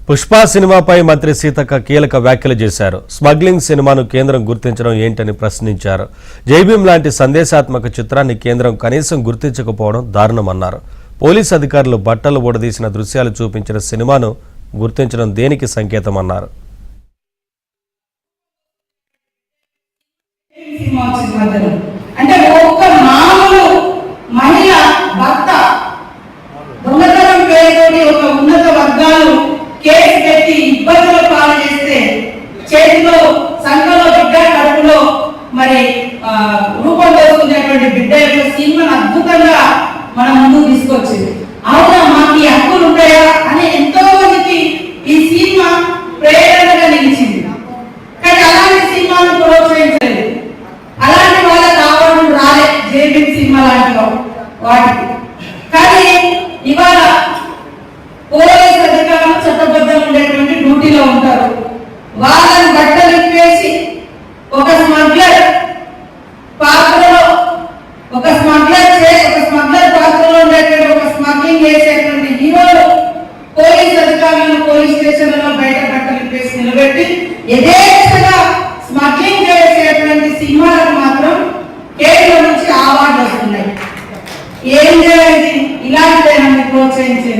పుష్ప సినిమాపై మంత్రి సీతక్క కీలక వ్యాఖ్యలు చేశారు. స్మగ్లింగ్ సినిమాను కేంద్రం గుర్తించడం ఏంటని ప్రశ్నించారు. జైభీం లాంటి సందేశాత్మక చిత్రాన్ని కేంద్రం కనీసం గుర్తించకపోవడం దారుణమన్నారు. పోలీస్ అధికారులు బట్టలు ఊడదీసిన దృశ్యాలు చూపించిన సినిమాను గుర్తించడం దేనికి సంకేతమన్నారు. కేసు పెట్టి ఇబ్బందులు పాలు చేస్తే చేతిలో సంఘంలో బిడ్డ కడుపులో మరి రూపం చేసుకునేటువంటి బిడ్డ యొక్క సినిమాను అద్భుతంగా మనం ముందుకు తీసుకొచ్చింది. అవునా, మాకు ఈ హక్కులు ఉంటాయా అని ఎంతో మందికి ఈ సినిమా ప్రేరణగా నిలిచింది. కానీ అలాంటి సినిమాను ప్రోత్సహించలేదు. అలాంటి వాళ్ళకి రావడం రాలే జైభీం సినిమా లాంటి వాటికి. కానీ ఇవాళ పోలీస్ అధికారులు చట్టబద్ధంగా ఉండేటువంటి డ్యూటీలో ఉంటారు. వాళ్ళని బట్టలు ఇప్పేసి ఒక స్మగ్లర్ పాత్రలో ఒక స్మగ్లర్ పాత్రలో ఉండేటువంటి ఒక స్మగ్లింగ్ చేసేటువంటి హీరోలు పోలీస్ అధికారులను పోలీస్ స్టేషన్లలో బయట బట్టలు ఇప్పేసి నిలబెట్టి యథేచ్ఛగా స్మగ్లింగ్ చేసేటువంటి సినిమాలకు మాత్రం కేంద్రం నుంచి అవార్డు వస్తున్నాయి. ఏం చేయాలి? ఇలాంటిదేనా ప్రోత్సహించేది?